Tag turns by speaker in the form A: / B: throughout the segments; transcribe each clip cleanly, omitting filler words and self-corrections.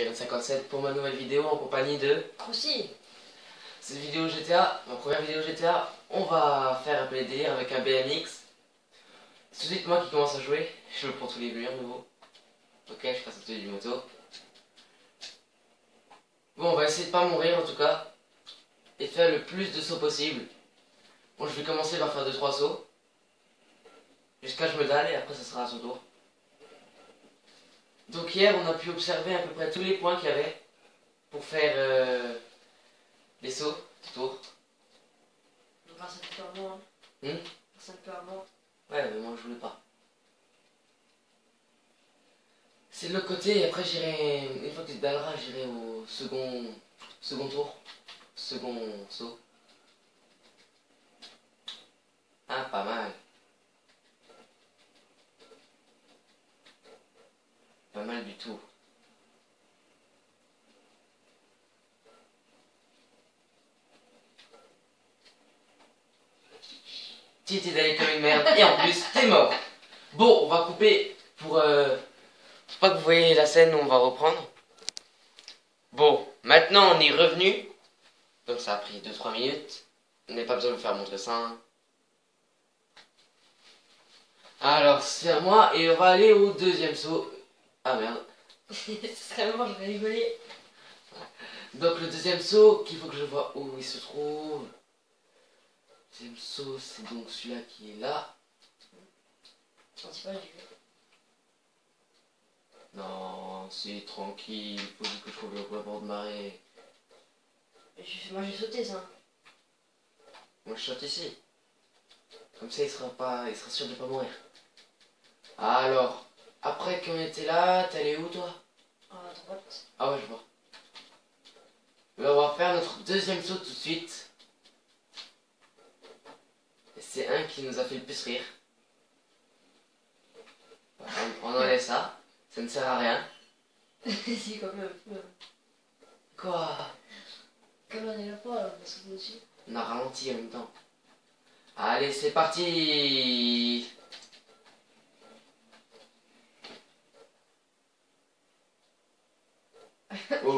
A: Karen57 pour ma nouvelle vidéo en compagnie de
B: Crousty.
A: Cette vidéo GTA, ma première vidéo GTA, on va faire un peu les délires avec un BMX. C'est tout de suite moi qui commence à jouer, je prends tous les murs nouveaux. Ok, je passe à côté du moto. Bon, on va essayer de pas mourir en tout cas, et faire le plus de sauts possible. Bon, je vais commencer par faire 2-3 sauts, jusqu'à je me dalle et après ça sera à son tour. Donc hier, on a pu observer à peu près tous les points qu'il y avait pour faire les sauts du tour.
B: Donc là, ça peut un mort. Ça peut un mort.
A: Ouais, mais moi je voulais pas. C'est de l'autre côté et après j'irai, une fois que tu te dalleras, j'irai au second tour. Second saut. Ah, pas mal. Pas mal du tout. Tu t'es d'aller comme une merde et en plus t'es mort. Bon, on va couper pour pas que vous voyez la scène où on va reprendre. Bon, maintenant on est revenu. Donc ça a pris 2-3 minutes. On n'a pas besoin de vous faire montrer ça. Hein. Alors c'est à moi et on va aller au deuxième saut. Ah merde.
B: Ce serait mort, je vais rigoler.
A: Donc le deuxième saut, qu'il faut que je vois où il se trouve. Le deuxième saut, c'est donc celui-là qui est là.
B: Non, c'est pas, j'ai vu.
A: Non, c'est tranquille, il faut que je trouve le bord de marée.
B: Moi, j'ai sauté ça.
A: Moi je saute ici. Comme ça il sera sûr de pas mourir. Alors, après qu'on était là, t'es allé où toi?
B: À droite.
A: Ah ouais, je vois. Là, on va faire notre deuxième saut tout de suite. Et c'est un qui nous a fait le plus rire. On enlève ça. Ça ne sert à rien.
B: Si, quand même.
A: Quoi?
B: Comme on est là pas, on va sauter dessus.
A: On a ralenti en même temps. Allez, c'est parti. Oh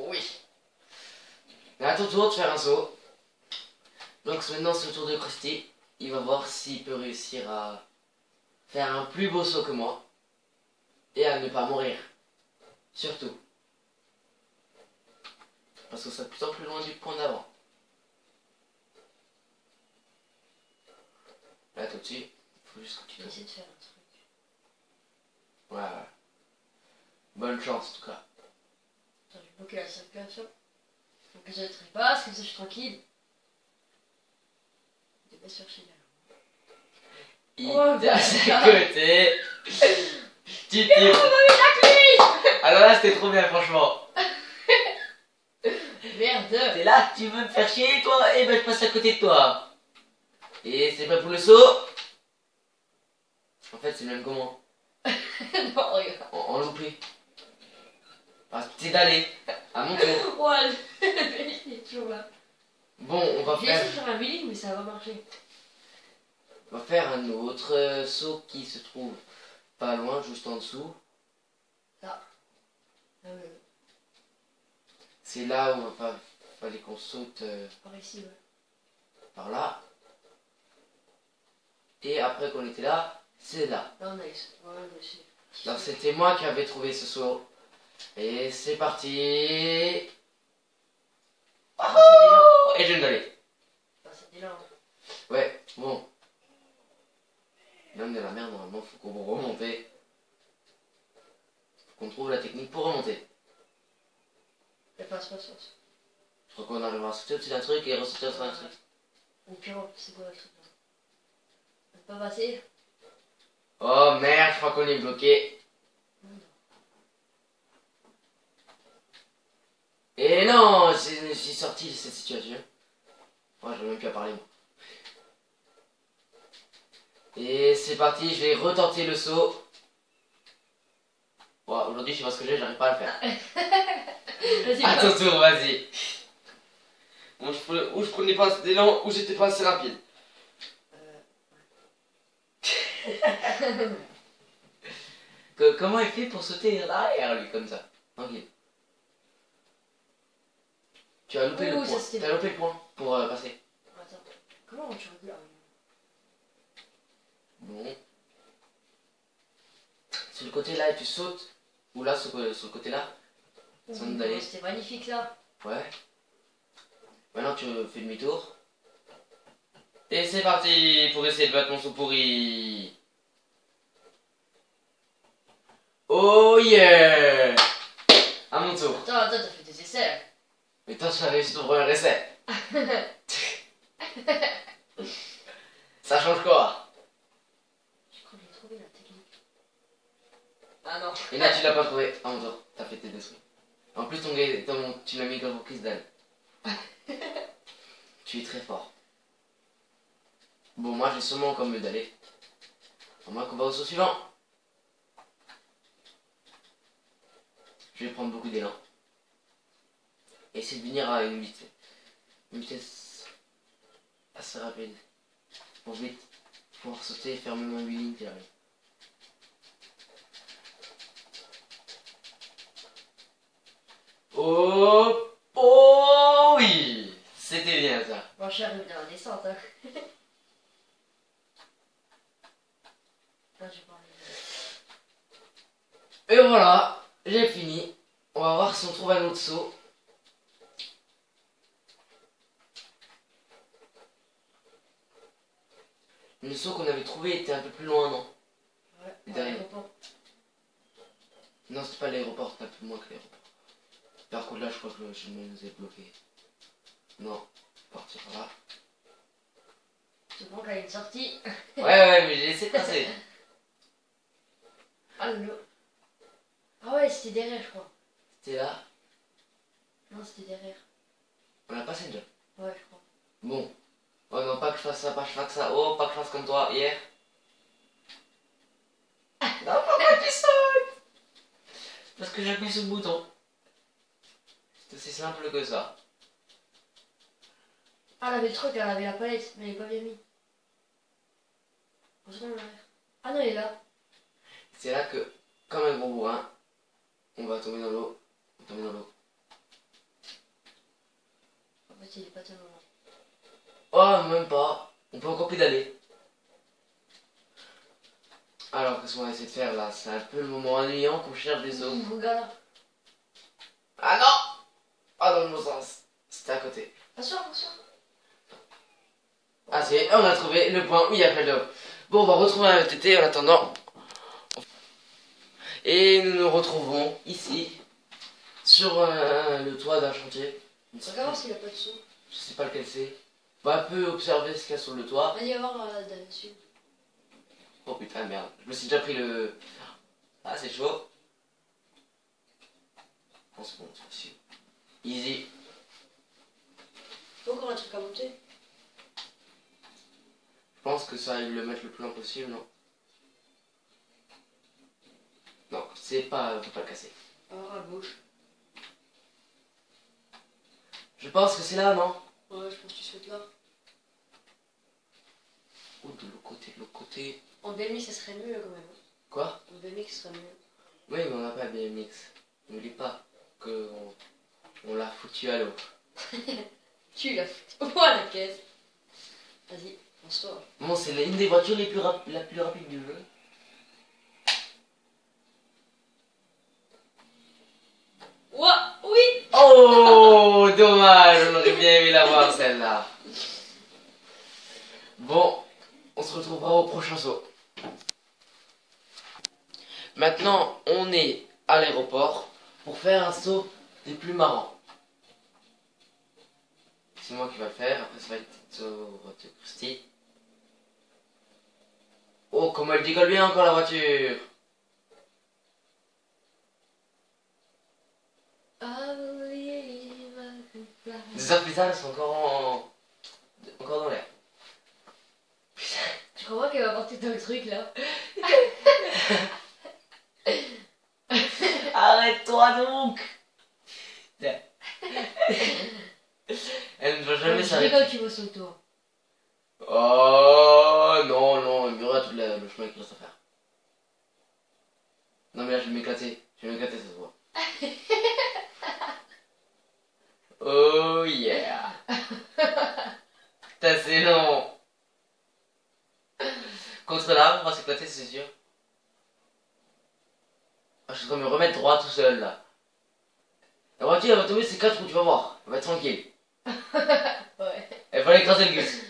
A: oui. À ton tour de faire un saut. Donc maintenant c'est le tour de Crousty. Il va voir s'il peut réussir à faire un plus beau saut que moi. Et à ne pas mourir. Surtout. Parce que c'est de plus en plus loin du point d'avant. Là tout de suite, il faut juste que tu
B: Je vais essayer de faire un truc.
A: Ouais. Bonne chance en tout cas.
B: Attends, je vais bloquer la circulation. Donc que ça très basse, comme ça je suis tranquille. Je vais pas chercher là.
A: Il
B: Oh,
A: est à ses côtés. Tu tires. Alors là c'était trop bien franchement.
B: Merde.
A: T'es là, tu veux me faire chier toi? Et ben je passe à côté de toi. Et c'est prêt pour le saut. En fait c'est le même que moi.
B: Non, regarde.
A: En loupé. Ah, t'es d'aller. À mon tour.
B: Ouais, il est toujours là.
A: Bon, on va
B: J'ai
A: faire.
B: essayé de faire un wheelie, mais ça va marcher.
A: On va faire un autre saut qui se trouve pas loin, juste en dessous.
B: Ça. Ah ouais.
A: C'est là où fallait qu'on saute
B: Par ici, ouais.
A: par là. Et après qu'on était là, c'est là.
B: Là, on a ici. Ouais, on a ici.
A: Alors c'était moi qui avais trouvé ce saut. Et c'est parti. Oh et je ne l'ai.
B: C'était là.
A: Ouais, bon. Là on est dans la merde, normalement faut qu'on remonte. Faut qu'on trouve la technique pour remonter.
B: Passe.
A: Je crois qu'on arrivera à sauter au-dessus d'un truc et ressauter au-dessus d'un truc.
B: Ou pire, c'est quoi le truc là? On peut pas passer?
A: Oh merde, je crois qu'on est bloqué. Et non, je suis sorti de cette situation. Moi, je vais même plus à parler, moi. Et c'est parti, je vais retenter le saut. Bon, aujourd'hui, je sais pas ce que j'ai, j'arrive pas à le faire.
B: Vas-y,
A: À ton tour, vas-y. Bon, ou je prenais pas assez d'élan, ou j'étais pas assez rapide. Comment il fait pour sauter derrière lui comme ça? Tranquille. Tu as loupé le
B: Ouh, ça,
A: point.
B: c'était-
A: Tu as loupé le point pour passer.
B: Attends, comment tu regardes là?
A: Bon. Sur le côté là, tu sautes. Ou là, sur le côté là. Sans
B: Ouh,
A: d'aller.
B: c'était magnifique ça.
A: Ouais. Maintenant, tu fais demi-tour. Et c'est parti pour essayer de battre mon saut pourri. Oh yeah! À mon tour.
B: Attends, t'as fait des essais.
A: Mais toi, tu as réussi ton premier essai. Ça change quoi?
B: Je crois que j'ai trouvé la technique. Ah non.
A: Et là, tu l'as pas trouvé. À mon tour. T'as fait tes déçus. En plus, tu l'as mis comme pour Chris Dan. Tu es très fort. Bon, moi, j'ai sûrement encore mieux d'aller. À moins qu'on va au saut suivant. Je vais prendre beaucoup d'élan. Et essayer de venir à une vitesse assez rapide. Pour vite pouvoir sauter et faire même un wheeling qui arrive. Oh, oh oui, c'était bien ça.
B: Bon, je suis arrivé dans la descente. Hein. Ah, j'ai pas envie de-
A: Et voilà, j'ai fini. On va voir si on trouve un autre saut. Le saut qu'on avait trouvé était un peu plus loin, non?
B: Ouais,
A: Derrière.
B: l'aéroport.
A: Non, c'était pas l'aéroport, c'était un peu moins que l'aéroport. Par contre, là, je crois que le chemin nous est bloqué. Non, partir par là.
B: C'est bon qu'il y a une sortie.
A: Ouais, mais j'ai laissé passer.
B: Ah, ah ouais, c'était derrière, je crois.
A: C'était là.
B: Non, c'était derrière.
A: On l'a passé déjà.
B: Ouais, je crois.
A: Bon. Oh non, pas que je fasse ça, pas que je fasse ça. Oh, pas que je fasse comme toi hier. Non, pourquoi tu sautes? Parce que j'appuie sur le bouton. C'est aussi simple que ça.
B: Ah, elle avait le truc, elle avait la palette, mais elle est pas bien mise. Retourne en arrière. Ah non, il est là.
A: C'est là que, comme un gros bourrin, on va tomber dans l'eau. Tomber dans l'eau.
B: En fait, il est pas tellement là.
A: Oh, même pas. On peut encore pédaler. Alors, qu'est-ce qu'on va essayer de faire là? C'est un peu le moment ennuyant qu'on cherche des eaux.
B: Ouh, regarde là.
A: Ah non! Ah, dans le bon sens. C'était à côté.
B: Attention, attention.
A: Ah, c'est, on a trouvé le point où il y a plein d'eau. Bon, on va retrouver un VTT en attendant. Et nous nous retrouvons ici, sur le toit d'un chantier.
B: Regarde s'il a pas de sous.
A: Je sais pas lequel c'est. On va un peu observer ce qu'il y a sur le toit.
B: Vas-y, va voir là-dessus.
A: Oh putain, merde. Je me suis déjà pris le... Ah, c'est chaud. Oh, c'est bon, c'est facile. Easy.
B: Faut encore un truc à monter.
A: Je pense que ça, il le mettre le plus loin possible, non? Non, c'est pas... On peut pas le casser.
B: Alors à gauche.
A: Je pense que c'est là, non?
B: Ouais, je pense que tu sautes là.
A: Ou de l'autre côté, de l'autre côté.
B: En BMX, ça serait mieux quand même.
A: Quoi?
B: En BMX, ça serait mieux.
A: Oui, mais on n'a pas de BMX. N'oublie pas que on l'a foutu à l'eau.
B: Tu l'as foutu. Oh, la caisse. Vas-y, lance-toi.
A: Bon, c'est une des voitures les plus la plus rapide du jeu.
B: Ouah, oui.
A: Oh, dommage, on aurait bien aimé la voir celle-là. Bon, on se retrouvera au prochain saut. Maintenant, on est à l'aéroport pour faire un saut des plus marrants. C'est moi qui va le faire, après ça va être sur Christy. Oh, comment elle décolle bien encore la voiture! Les artisans sont encore dans l'air.
B: Tu crois qu'elle va porter ton truc là?
A: Arrête-toi donc! Elle ne va jamais
B: Je
A: s'arrêter.
B: rigole, tu vas sur le tour.
A: Oh non, non, il y aura tout le chemin qu'il reste à faire. mais là je vais m'éclater. Je vais m'éclater cette fois. Oh yeah. Putain, c'est long. Contre l'arbre, on va s'éclater, c'est sûr. Ah, je suis en train de me remettre droit tout seul là. La voiture elle va tomber ces 4 roues, tu vas voir. Elle va être tranquille.
B: Ouais.
A: Elle va écraser le gus.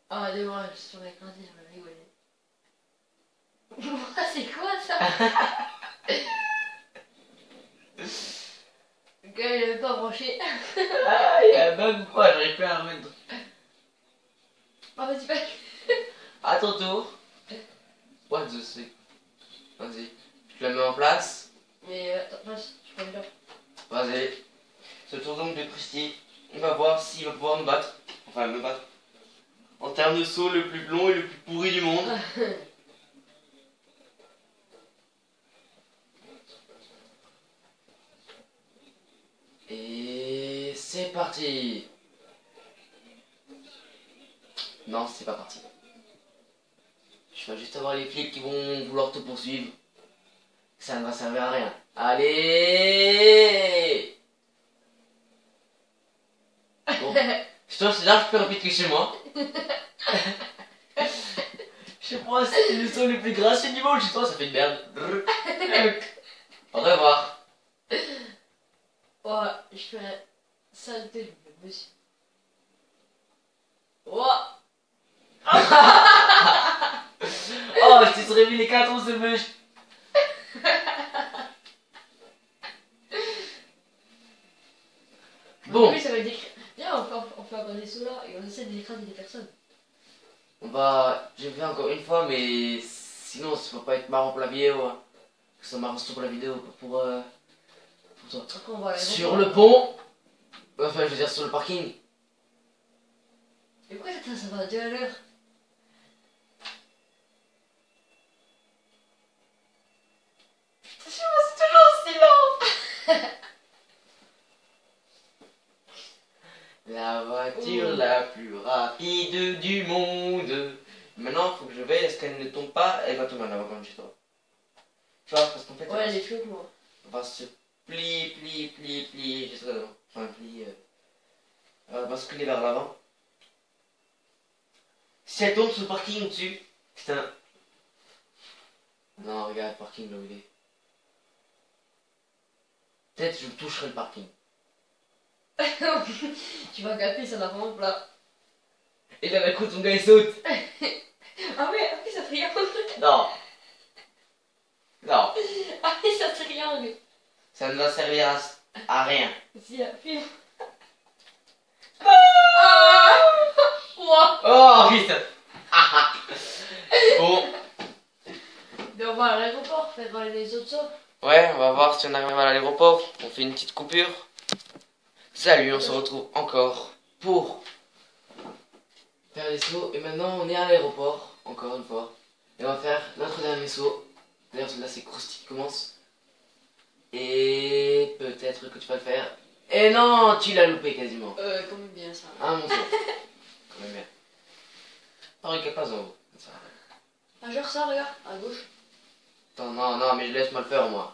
B: Ah, dommage, sur l'écran, je vais rigoler. C'est quoi ça? Le gars, il avait pas branché.
A: Ah, il y a un bug ou quoi? J'arrive plus à la remettre.
B: Ah, vas-y, pas.
A: À ton tour. What the fuck? Vas-y. Je la mets en place.
B: Mais attends, passe, je peux le faire.
A: Vas-y. Ce tour donc de Krusty. On va voir s'il va pouvoir me battre. Enfin, me battre. En termes de saut le plus long et le plus pourri du monde. Et c'est parti. Non, c'est pas parti. Je vais juste avoir les flics qui vont vouloir te poursuivre. Ça ne va servir à rien. Allez. Bon. Je c'est large plus rapide que chez moi. Je sais pas, c'est le saut le plus gracieux du monde. Chez toi, ça fait une merde. Au revoir.
B: Ouais, je fais saleté du monsieur. Oh.
A: Oh, je t'ai réveillé les 4 roues, ce bûche. Bon.
B: Oui, ça va décrire. Viens, on fait encore des sauts là et on essaie d'écraser des personnes.
A: J'ai fait encore une fois, mais sinon ça va pas être marrant pour la vidéo. Hein. Ça marrant surtout pour la vidéo, pas pour toi.
B: Après, on va aller
A: Sur le pont. Enfin, je veux dire sur le parking.
B: Et pourquoi ça va 2 à l'heure?
A: C'est toujours aussi lent. La voiture la plus rapide du monde. Maintenant, faut que je veille à ce qu'elle ne tombe pas. Elle va tomber en avant comme chez toi. Tu vois, parce qu'en fait,
B: Ouais, elle est chaude, moi.
A: on va se plier jusqu'à devant. Enfin, plier. Elle va basculer vers l'avant. Si elle tombe sur le parking au-dessus, putain. Non, regarde le parking là où il est. Peut-être je toucherai le parking.
B: Tu vas gâter, ça va vraiment plat.
A: Et là, d'un coup, ton gars il saute.
B: Ah ouais, après ça triangle.
A: Non. Non.
B: Ah oui, ça triangle.
A: Ça ne va servir à rien.
B: Si, film. Ah Ouah.
A: Oh putain. Bon.
B: Mais on va à l'aéroport, faire les autres sauts.
A: Ouais, on va voir si on arrive à l'aéroport. On fait une petite coupure. Salut, on se retrouve encore pour faire les sauts. Et maintenant, on est à l'aéroport, encore une fois. Et on va faire notre dernier saut. D'ailleurs, là, c'est Krusty qui commence. Et peut-être que tu vas le faire. Et non, tu l'as loupé quasiment.
B: Quand même bien ça.
A: Ah, mon tour. Quand même bien. Non, regarde pas en haut. Ça.
B: Ah, genre ça, regarde, à gauche.
A: Attends, non, mais je laisse moi le faire, moi.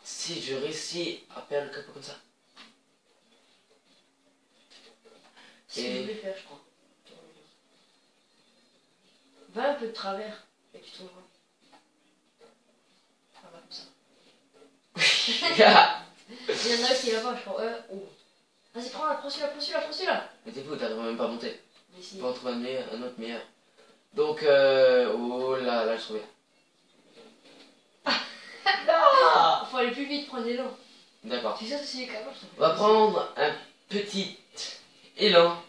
A: Si je réussis à perdre le capot comme ça.
B: Si
A: Et-
B: je voulais faire, je crois. Va un peu de travers et tu trouveras. Ah, va comme ça. Il y en a aussi là-bas, je crois. Oh. Vas-y, prends celui-là.
A: Mais t'es fou, t'arrives même pas à monter.
B: Mais si.
A: Tu peux en trouver un autre meilleur. Donc, oh là, je trouvais. Non.
B: Faut aller plus vite, prendre l'élan.
A: D'accord.
B: C'est ça, c'est les câbles.
A: On va prendre un petit élan.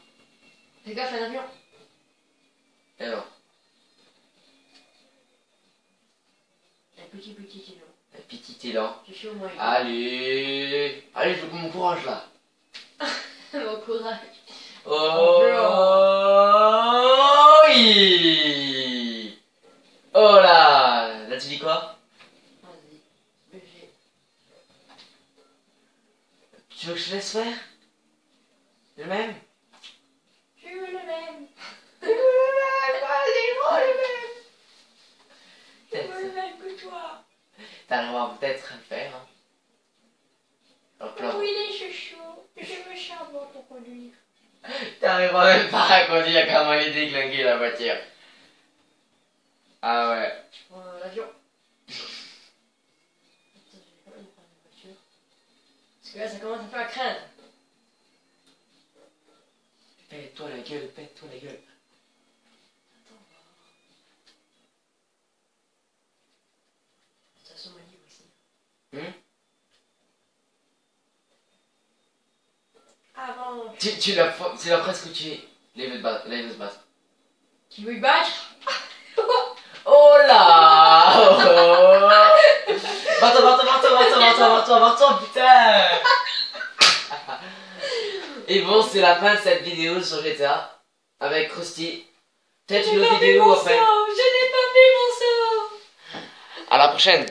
B: Fais gaffe, un avion.
A: Alors,
B: Un petit élan.
A: un petit élan.
B: Je suis au moins.
A: Allez, je veux mon courage là.
B: Mon courage.
A: Oh, oui. Oh là, là tu dis quoi?
B: Vas-y. BG.
A: Tu veux que je te laisse faire? Le même?
B: Je veux le même.
A: Le même, allez, prends le même. crois même pas qu'on dit comment elle est déglinguée la voiture. Ah ouais.
B: Je prends l'avion. Putain, je vais quand même prendre une voiture. Parce que là, ça commence un peu à craindre.
A: Pète-toi la gueule, pète-toi la gueule.
B: Attends, on va voir. Station Mali aussi. Avant.
A: Tu l'as presque tué. Leave us back.
B: Qui veut battre?
A: Oh là oh. Barre-toi, putain. Et bon, c'est la fin de cette vidéo sur GTA. Avec Krusty. Peut-être une autre vidéo après.
B: Je n'ai pas fait mon saut.
A: À la prochaine.